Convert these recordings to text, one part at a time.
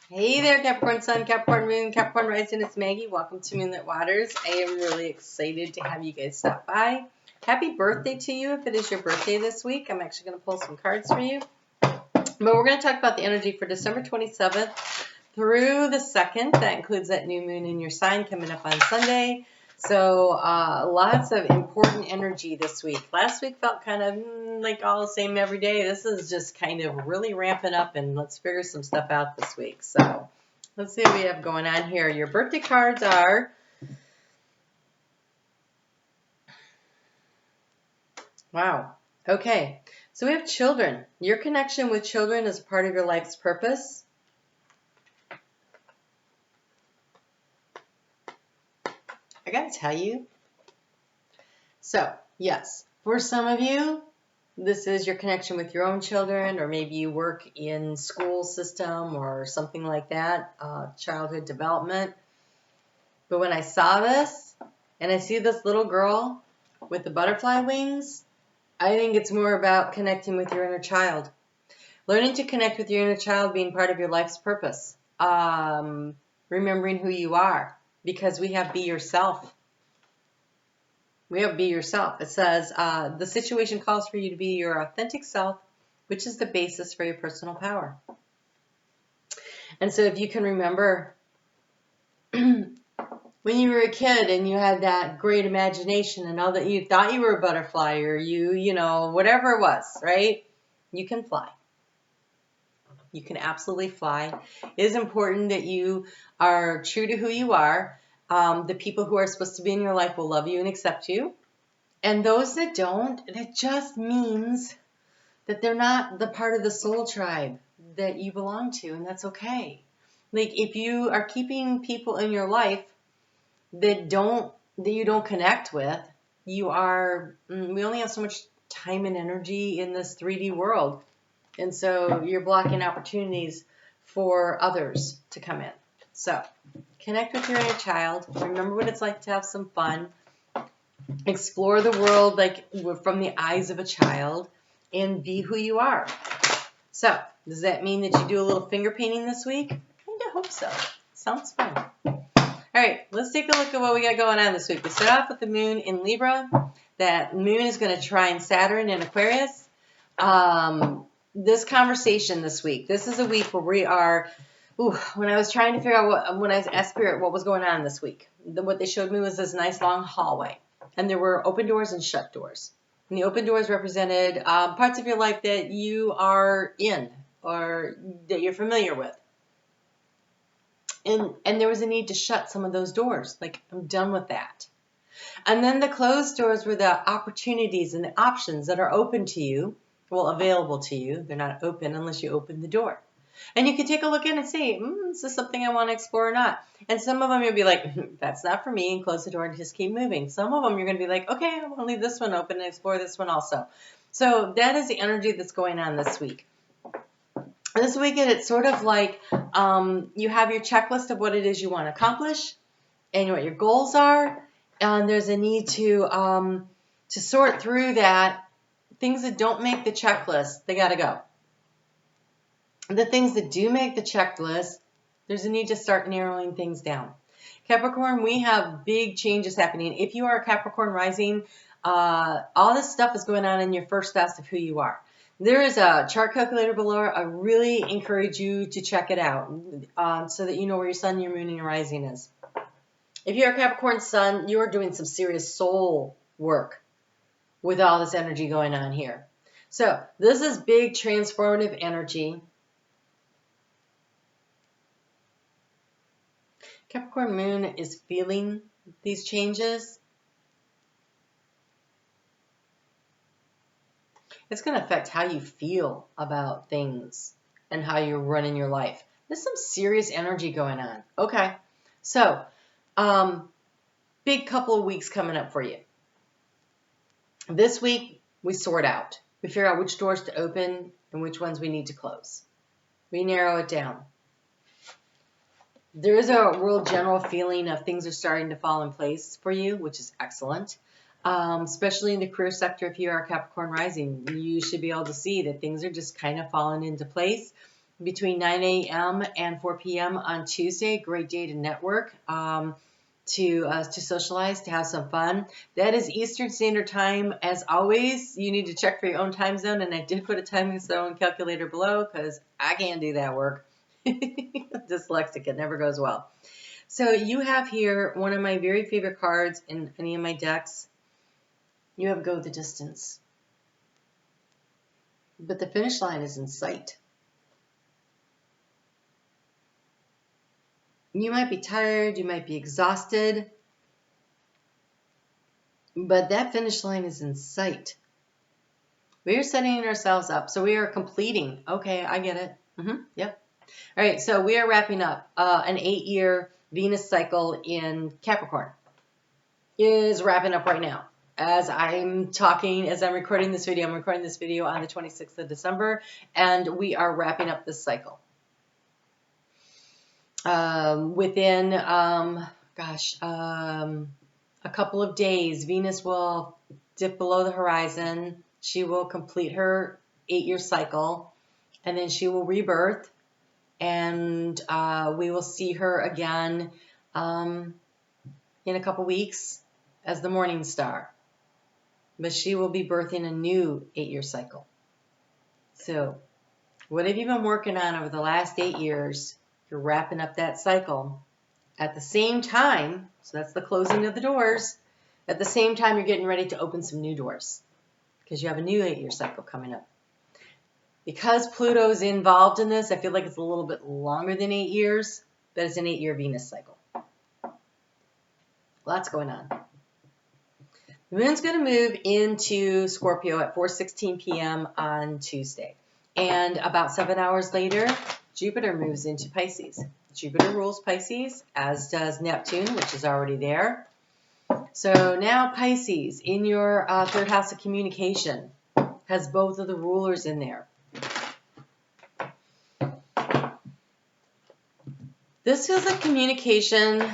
Hey there, Capricorn Sun, Capricorn Moon, Capricorn Rising. It's Maggie. Welcome to Moonlit Waters. I am really excited to have you guys stop by. Happy birthday to you if it is your birthday this week. I'm actually going to pull some cards for you. But we're going to talk about the energy for December 27th through the 2nd. That includes that new moon in your sign coming up on Sunday. So lots of important energy this week. Last week felt kind of like all the same every day. This is just kind of really ramping up, and let's figure some stuff out this week. So let's see what we have going on here. Your birthday cards are wow. Okay. So we have children. Your connection with children is part of your life's purpose. I gotta tell you. So, yes, for some of you, this is your connection with your own children, or maybe you work in school system or something like that, childhood development. But when I saw this, and I see this little girl with the butterfly wings, I think it's more about connecting with your inner child. Learning to connect with your inner child being part of your life's purpose. Remembering who you are, because we have Be Yourself. We have Be Yourself. It says, the situation calls for you to be your authentic self, which is the basis for your personal power. And so if you can remember when you were a kid and you had that great imagination and all that, you thought you were a butterfly, or you know, whatever it was, right? You can fly. You can absolutely fly. It is important that you are true to who you are. The people who are supposed to be in your life will love you and accept you. And those that don't, it just means that they're not the part of the soul tribe that you belong to, and that's okay. Like, if you are keeping people in your life that you don't connect with, we only have so much time and energy in this 3D world. And so you're blocking opportunities for others to come in. So connect with your inner child. Remember what it's like to have some fun. Explore the world like from the eyes of a child, and be who you are. So does that mean that you do a little finger painting this week? Kind of hope so. Sounds fun. All right, let's take a look at what we got going on this week. We start off with the moon in Libra. That moon is going to trine Saturn in Aquarius. This conversation this week, this is a week where we are, when I was trying to figure out when I asked Spirit what was going on this week, what they showed me was this nice long hallway. And there were open doors and shut doors. And the open doors represented parts of your life that you are in or that you're familiar with. And there was a need to shut some of those doors. Like, I'm done with that. And then the closed doors were the opportunities and the options that are open to you. Well, available to you. They're not open unless you open the door. And you can take a look in and see, is this something I want to explore or not? And some of them you'll be like, that's not for me, and close the door and just keep moving. Some of them you're going to be like, okay, I want to leave this one open and explore this one also. So that is the energy that's going on this week. This weekend, it's sort of like you have your checklist of what it is you want to accomplish and what your goals are. And there's a need to sort through that. Things that don't make the checklist, they got to go. The things that do make the checklist, there's a need to start narrowing things down. Capricorn, we have big changes happening. If you are a Capricorn rising, all this stuff is going on in your first house of who you are. There is a chart calculator below. I really encourage you to check it out so that you know where your sun, your moon, and your rising is. If you're a Capricorn sun, you're doing some serious soul work with all this energy going on here. So this is big transformative energy. Capricorn moon is feeling these changes. It's going to affect how you feel about things and how you're running your life. There's some serious energy going on. Okay, so big couple of weeks coming up for you. This week, we sort out. We figure out which doors to open and which ones we need to close. We narrow it down. There is a real general feeling of things are starting to fall in place for you, which is excellent. Especially in the career sector, if you are a Capricorn rising, you should be able to see that things are just kind of falling into place. between 9 a.m. and 4 p.m. on Tuesday. Great day to network, to socialize, to have some fun. That is Eastern Standard Time. As always, you need to check for your own time zone, and I did put a time zone calculator below because I can't do that work. Dyslexic, it never goes well. So you have here one of my very favorite cards in any of my decks. You have Go the Distance. But the finish line is in sight. You might be tired, you might be exhausted, but that finish line is in sight. We are setting ourselves up. So we are completing. Okay, I get it. Yep. All right, so we are wrapping up an 8-year Venus cycle in Capricorn. It is wrapping up right now. As I'm talking, as I'm recording this video, I'm recording this video on the 26th of December, and we are wrapping up this cycle. Within, a couple of days, Venus will dip below the horizon. She will complete her 8-year cycle, and then she will rebirth, and we will see her again in a couple weeks as the morning star. But she will be birthing a new 8-year cycle. So what have you been working on over the last 8 years? You're wrapping up that cycle. At the same time, so that's the closing of the doors, at the same time you're getting ready to open some new doors because you have a new 8-year cycle coming up. Because Pluto's involved in this, I feel like it's a little bit longer than 8 years, but it's an 8-year Venus cycle. Lots going on. The moon's going to move into Scorpio at 4:16 p.m. on Tuesday. And about 7 hours later, Jupiter moves into Pisces. Jupiter rules Pisces, as does Neptune, which is already there. So now Pisces, in your third house of communication, has both of the rulers in there. This feels like communication.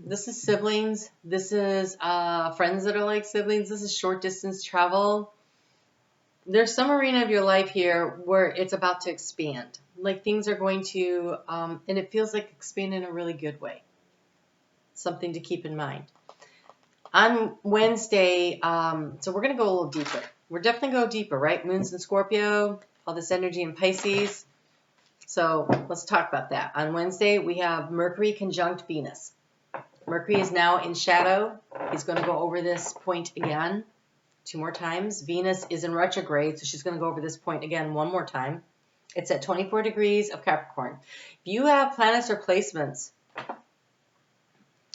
This is siblings. This is friends that are like siblings. This is short distance travel. There's some arena of your life here where it's about to expand. Like things are going to, and it feels like expand in a really good way. Something to keep in mind. On Wednesday, so we're going to go a little deeper. We're definitely going to go deeper, right? Moon's in Scorpio, all this energy in Pisces. So let's talk about that. On Wednesday, we have Mercury conjunct Venus. Mercury is now in shadow. He's going to go over this point again 2 more times. Venus is in retrograde, so she's going to go over this point again 1 more time. It's at 24 degrees of Capricorn. If you have planets or placements,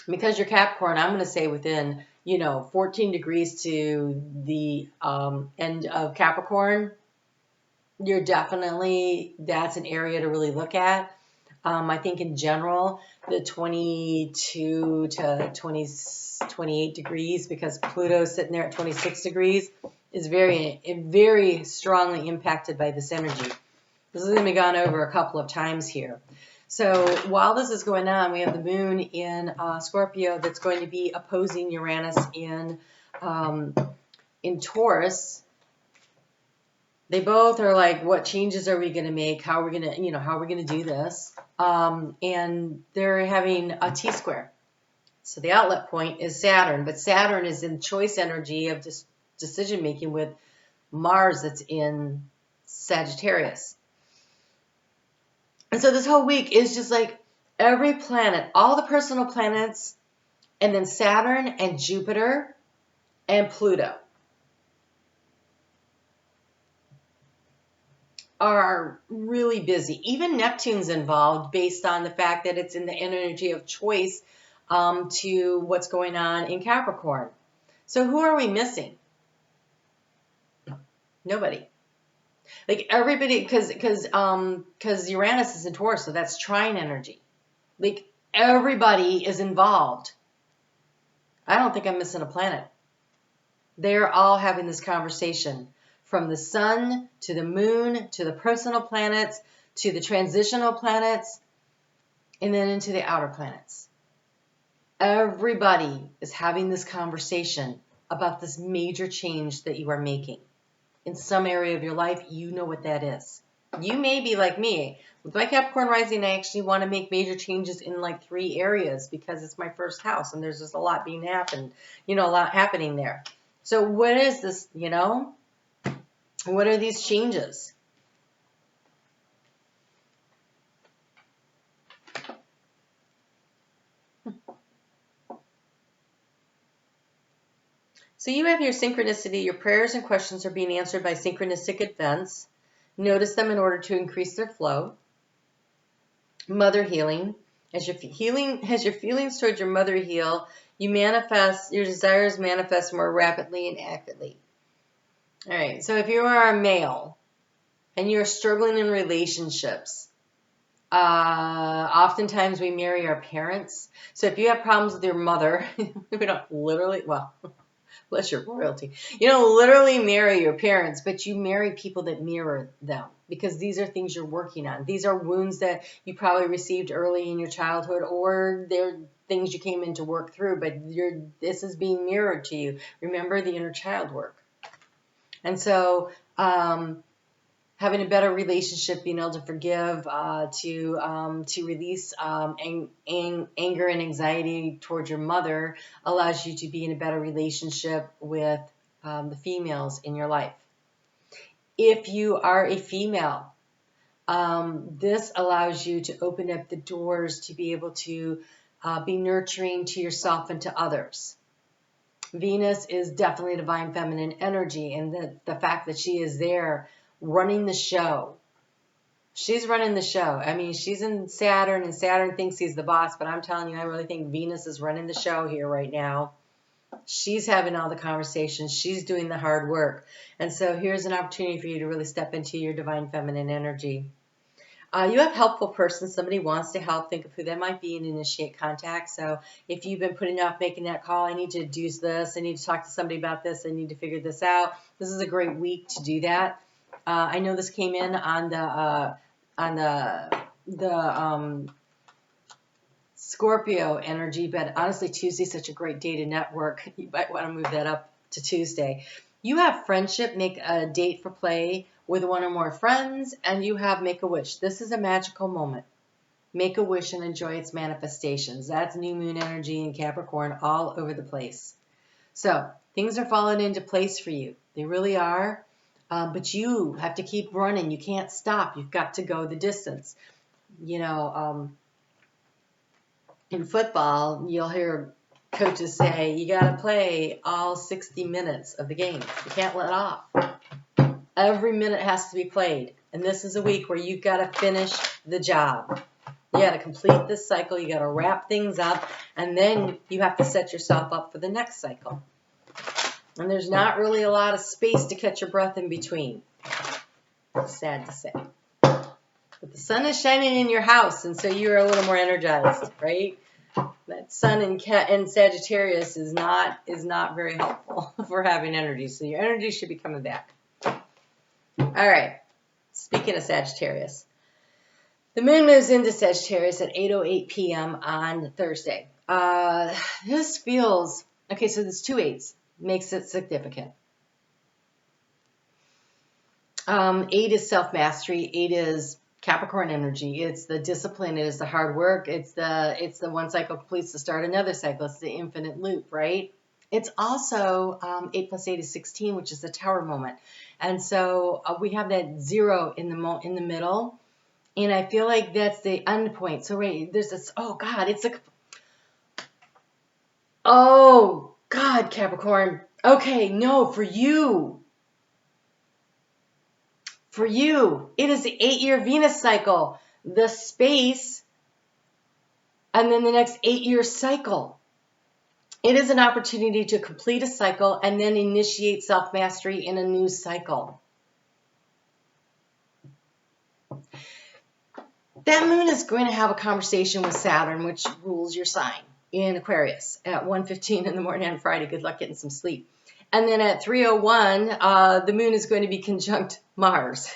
because you're Capricorn, I'm going to say within, 14 degrees to the end of Capricorn, you're definitely, that's an area to really look at. I think in general, the 22 to 28 degrees, because Pluto's sitting there at 26 degrees, is very strongly impacted by this energy. This is going to be gone over a couple of times here. So while this is going on, we have the moon in Scorpio that's going to be opposing Uranus in Taurus. They both are like, what changes are we going to make? How are we going to, how are we going to do this? And they're having a T-square. So the outlet point is Saturn, but Saturn is in choice energy of decision making with Mars that's in Sagittarius. And so this whole week is just like every planet, all the personal planets, and then Saturn and Jupiter and Pluto are really busy. Even Neptune's involved based on the fact that it's in the energy of choice to what's going on in Capricorn. So who are we missing? Nobody. Like everybody, because Uranus is in Taurus, so that's trine energy. Like everybody is involved. I don't think I'm missing a planet. They're all having this conversation. From the sun to the moon to the personal planets to the transitional planets and then into the outer planets. Everybody is having this conversation about this major change that you are making. In some area of your life, you know what that is. You may be like me. With my Capricorn rising, I actually want to make major changes in like 3 areas because it's my first house and there's just a lot being happened, a lot happening there. So what is this, What are these changes? So you have your synchronicity. Your prayers and questions are being answered by synchronistic events. Notice them in order to increase their flow. Mother healing. As your feelings towards your mother heal, your desires manifest more rapidly and accurately. All right, so if you are a male and you're struggling in relationships, oftentimes we marry our parents. So if you have problems with your mother, we don't literally, well, bless your royalty. You don't literally marry your parents, but you marry people that mirror them because these are things you're working on. These are wounds that you probably received early in your childhood, or they're things you came in to work through, but this is being mirrored to you. Remember the inner child work. And so having a better relationship, being able to forgive, to release anger and anxiety towards your mother allows you to be in a better relationship with the females in your life. If you are a female, this allows you to open up the doors to be able to be nurturing to yourself and to others. Venus is definitely divine feminine energy, and the fact that she is there running the show. She's running the show. I mean, she's in Saturn, and Saturn thinks he's the boss, but I'm telling you, I really think Venus is running the show here right now. She's having all the conversations. She's doing the hard work. And so here's an opportunity for you to really step into your divine feminine energy. You have helpful persons. Somebody wants to help. Think of who that might be and initiate contact. So if you've been putting off making that call, I need to do this. I need to talk to somebody about this. I need to figure this out. This is a great week to do that. I know this came in on the Scorpio energy, but honestly, Tuesday's such a great day to network. You might want to move that up to Tuesday. You have friendship, make a date for play with one or more friends, and you have make a wish. This is a magical moment. Make a wish and enjoy its manifestations. That's new moon energy in Capricorn all over the place. So things are falling into place for you. They really are. But you have to keep running. You can't stop. You've got to go the distance. In football, you'll hear coaches say, you got to play all 60 minutes of the game. You can't let off. Every minute has to be played. And this is a week where you've got to finish the job. You got to complete this cycle. You got to wrap things up. And then you have to set yourself up for the next cycle. And there's not really a lot of space to catch your breath in between. Sad to say. But the sun is shining in your house, and so you're a little more energized, right? That sun in Sagittarius is not very helpful for having energy. So your energy should be coming back. All right. Speaking of Sagittarius, the moon moves into Sagittarius at 8:08 p.m. on Thursday. This feels okay. So there's 2 8s. Makes it significant. 8 is self-mastery. 8 is Capricorn energy. It's the discipline. It is the hard work. It's the one cycle completes to start another cycle. It's the infinite loop, right? It's also 8 plus 8 is 16, which is the tower moment. And so we have that 0 in the middle. And I feel like that's the end point. So right, there's this, oh God, it's like, oh God, Capricorn. Okay, no, for you. For you, it is the 8-year Venus cycle, the space, and then the next 8-year cycle. It is an opportunity to complete a cycle and then initiate self-mastery in a new cycle. That moon is going to have a conversation with Saturn, which rules your sign, in Aquarius at 1:15 in the morning on Friday. Good luck getting some sleep. And then at 3:01, the moon is going to be conjunct Mars,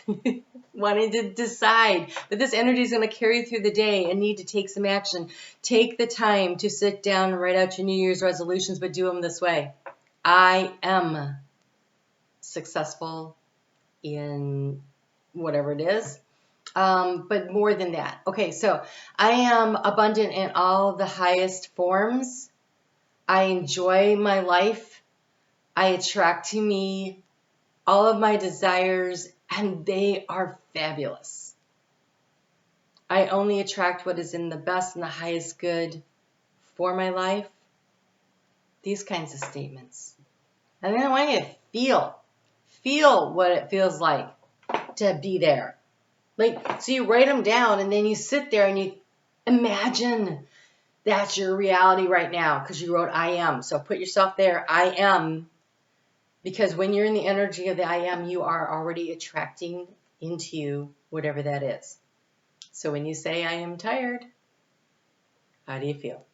wanting to decide. But this energy is going to carry you through the day and need to take some action. Take the time to sit down and write out your New Year's resolutions, but do them this way. I am successful in whatever it is. But more than that. Okay, so I am abundant in all of the highest forms. I enjoy my life. I attract to me all of my desires, and they are fabulous. I only attract what is in the best and the highest good for my life. These kinds of statements. And then I want you to feel what it feels like to be there. Like, so you write them down and then you sit there and you imagine that's your reality right now because you wrote I am. So put yourself there, I am, because when you're in the energy of the I am, you are already attracting into you whatever that is. So when you say I am tired, how do you feel?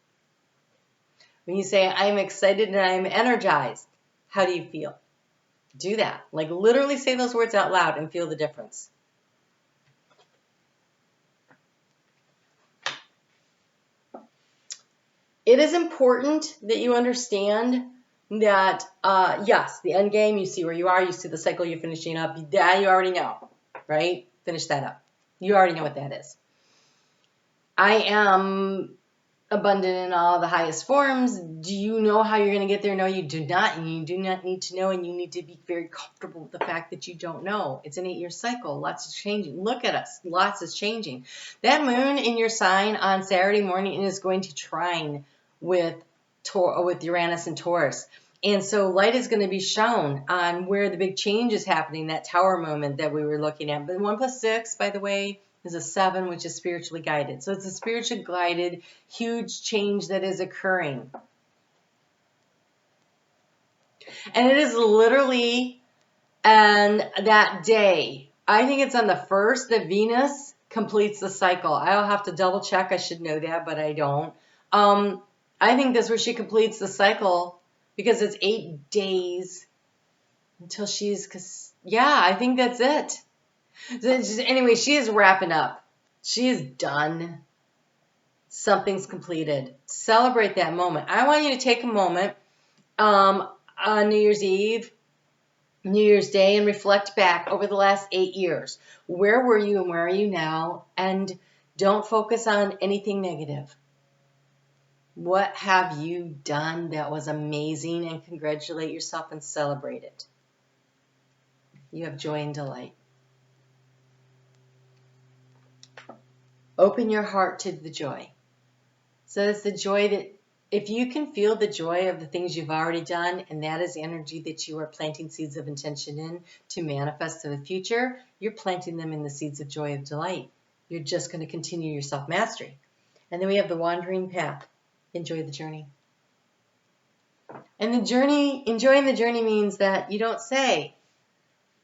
When you say I am excited and I am energized, how do you feel? Do that. Like literally say those words out loud and feel the difference. It is important that you understand that, yes, the end game, you see where you are, you see the cycle you're finishing up. That you already know, right? Finish that up. You already know what that is. I am abundant in all the highest forms. Do you know how you're going to get there? No, you do not. And you do not need to know, and you need to be very comfortable with the fact that you don't know. It's an 8-year cycle. Lots is changing. Look at us. Lots is changing. That moon in your sign on Saturday morning is going to trine with Uranus and Taurus. And so light is going to be shown on where the big change is happening, that tower moment that we were looking at. But 1 + 6, by the way, is a 7, which is spiritually guided. So it's a spiritually guided, huge change that is occurring. And it is literally on that day. I think it's on the 1st that Venus completes the cycle. I'll have to double check. I should know that, but I don't. I think that's where she completes the cycle because it's 8 days until I think that's it. So anyway, she is wrapping up. She is done. Something's completed. Celebrate that moment. I want you to take a moment on New Year's Eve, New Year's Day, and reflect back over the last 8 years. Where were you and where are you now? And don't focus on anything negative. What have you done that was amazing? And congratulate yourself and celebrate it. You have joy and delight. Open your heart to the joy. So it's the joy that, if you can feel the joy of the things you've already done, and that is the energy that you are planting seeds of intention in to manifest in the future, you're planting them in the seeds of joy and delight. You're just going to continue your self-mastery. And then we have the wandering path. Enjoy the journey. And the journey, enjoying the journey means that you don't say,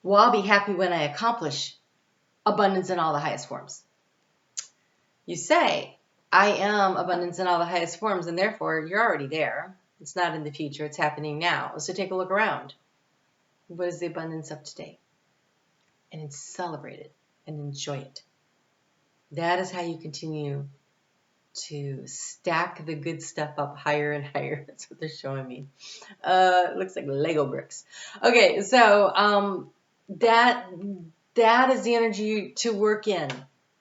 well, I'll be happy when I accomplish abundance in all the highest forms. You say, I am abundance in all the highest forms, and therefore you're already there. It's not in the future, it's happening now. So take a look around. What is the abundance of today? And celebrate it and enjoy it. That is how you continue to stack the good stuff up higher and higher. That's what they're showing me. It looks like Lego bricks. Okay, so that is the energy to work in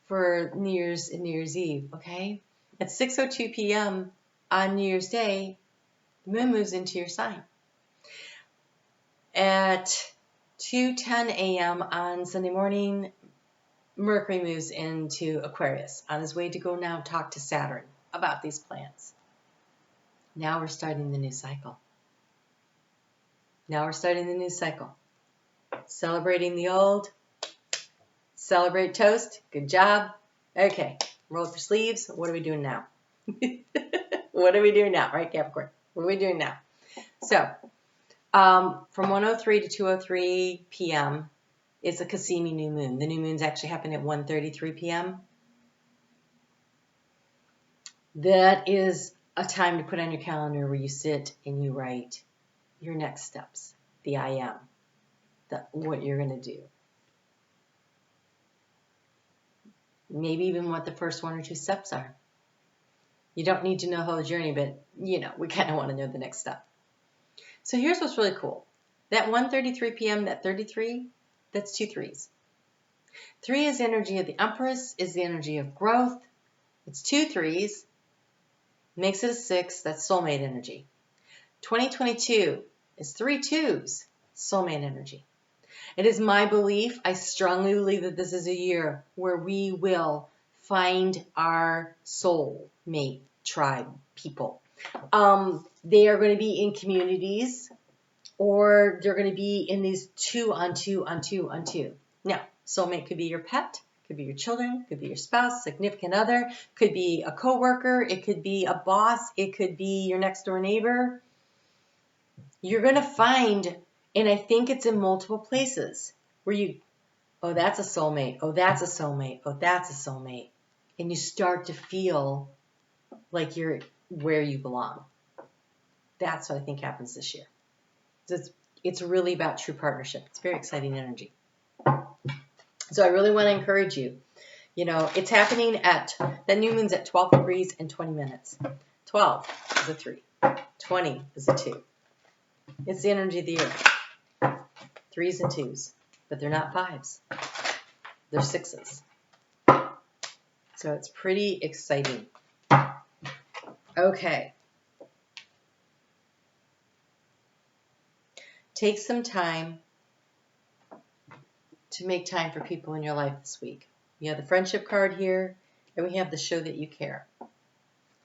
for New Year's and New Year's Eve, okay? At 6:02 p.m. on New Year's Day, the moon moves into your sign. At 2:10 a.m. on Sunday morning, Mercury moves into Aquarius on his way to go now talk to Saturn about these plans. Now we're starting the new cycle. Celebrating the old. Celebrate, toast. Good job. Okay, roll up your sleeves. What are we doing now? What are we doing now, right, Capricorn? What are we doing now? So, from 1:03 to 2:03 p.m., it's a Cassini new moon. The new moon's actually happening at 1:33 p.m. That is a time to put on your calendar where you sit and you write your next steps, the I am, what you're going to do. Maybe even what the first 1 or 2 steps are. You don't need to know the whole journey, but, we kind of want to know the next step. So here's what's really cool. That 1:33 p.m., that 33, that's 2 3s. 3 is the energy of the Empress, is the energy of growth. It's 2 3s, makes it a 6, that's soulmate energy. 2022 is 3 2s, soulmate energy. It is my belief, I strongly believe that this is a year where we will find our soulmate tribe people. They are going to be in communities, or they're going to be in these 2 on 2 on 2 on 2. Now, soulmate could be your pet, could be your children, could be your spouse, significant other, could be a coworker, it could be a boss, it could be your next door neighbor. You're going to find, and I think it's in multiple places, where you, oh, that's a soulmate, oh, that's a soulmate, oh, that's a soulmate. And you start to feel like you're where you belong. That's what I think happens this year. It's really about true partnership. It's very exciting energy. So I really want to encourage you. You know, it's happening the new moon's at 12 degrees and 20 minutes. 12 is a 3. 20 is a 2. It's the energy of the earth. 3s and 2s. But they're not 5s. They're 6s. So it's pretty exciting. Okay. Take some time to make time for people in your life this week. You have the friendship card here, and we have the show that you care.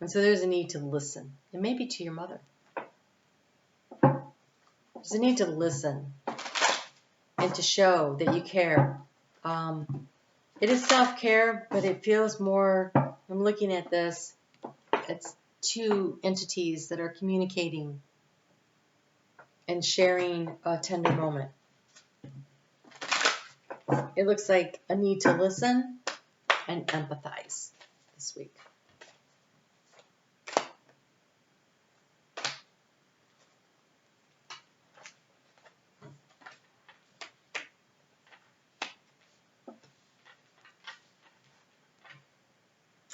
And so there's a need to listen, and maybe to your mother. There's a need to listen and to show that you care. It is self-care, but it feels more, I'm looking at this, it's 2 entities that are communicating and sharing a tender moment. It looks like a need to listen and empathize this week.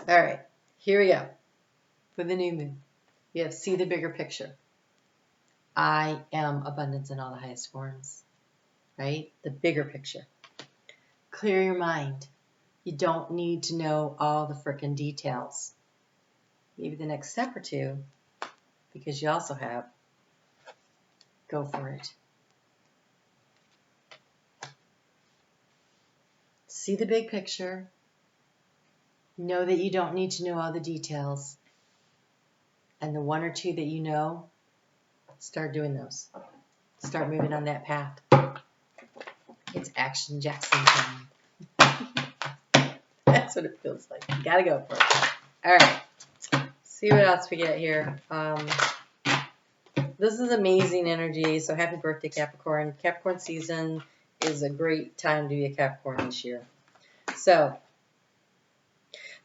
All right, here we go. For the new moon, we have see the bigger picture. I am abundance in all the highest forms, right? The bigger picture. Clear your mind. You don't need to know all the frickin' details. Maybe the next step or 2, because you also have, go for it. See the big picture. Know that you don't need to know all the details. And the 1 or 2 that you know, start doing those. Start moving on that path. It's Action Jackson time. That's what it feels like. You gotta go for it. All right. See what else we get here. This is amazing energy. So happy birthday, Capricorn. Capricorn season is a great time to be a Capricorn this year. So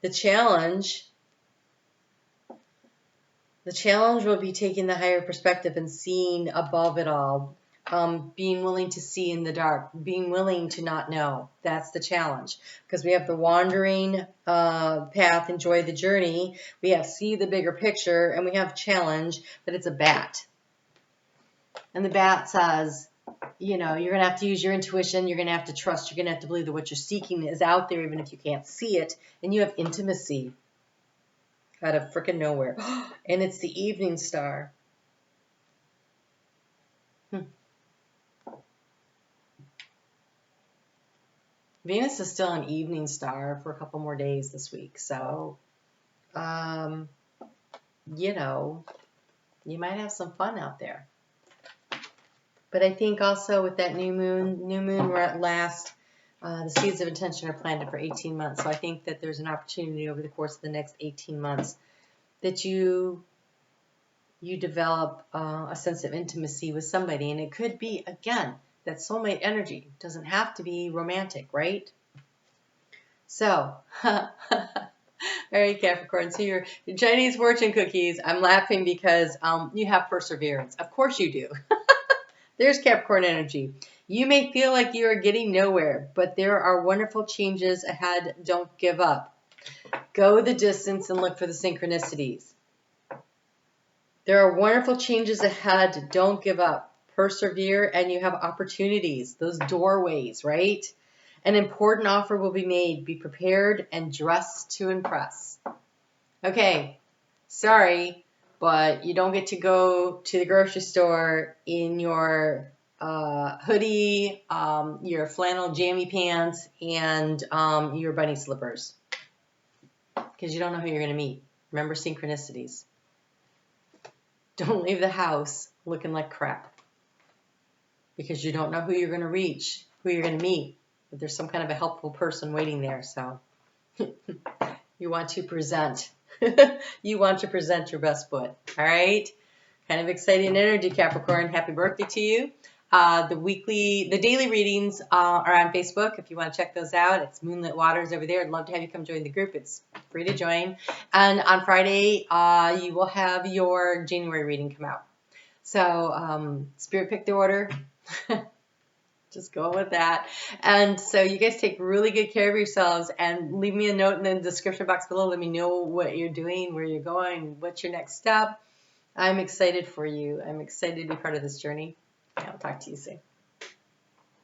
the challenge will be taking the higher perspective and seeing above it all. Being willing to see in the dark, being willing to not know. That's the challenge. Because we have the wandering path, enjoy the journey. We have see the bigger picture, and we have challenge, but it's a bat. And the bat says, you know, you're going to have to use your intuition. You're going to have to trust. You're going to have to believe that what you're seeking is out there, even if you can't see it. And you have intimacy out of frickin' nowhere. And it's the evening star. Venus is still an evening star for a couple more days this week. So, you know, you might have some fun out there. But I think also with that new moon we're at last. The seeds of intention are planted for 18 months. So I think that there's an opportunity over the course of the next 18 months that you develop a sense of intimacy with somebody. And it could be, again, that soulmate energy. It doesn't have to be romantic, right? So, all right, Capricorn. So your Chinese fortune cookies, I'm laughing because you have perseverance. Of course you do. There's Capricorn energy. You may feel like you are getting nowhere, but there are wonderful changes ahead. Don't give up. Go the distance and look for the synchronicities. There are wonderful changes ahead. Don't give up. Persevere, and you have opportunities, those doorways, right? An important offer will be made. Be prepared and dress to impress. Okay, sorry, but you don't get to go to the grocery store in your hoodie, your flannel jammy pants, and your bunny slippers, because you don't know who you're going to meet. Remember synchronicities. Don't leave the house looking like crap, because you don't know who you're going to reach, who you're going to meet. But there's some kind of a helpful person waiting there, so you want to present. You want to present your best foot, all right? Kind of exciting energy, Capricorn. Happy birthday to you. The daily readings are on Facebook if you want to check those out. It's Moonlit Waters over there. I'd love to have you come join the group. It's free to join. And on Friday, you will have your January reading come out. So Spirit picked the order. Just go with that. And so you guys take really good care of yourselves, and leave me a note in the description box below. Let me know what you're doing, where you're going, what's your next step. I'm excited for you. I'm excited to be part of this journey. I'll talk to you soon.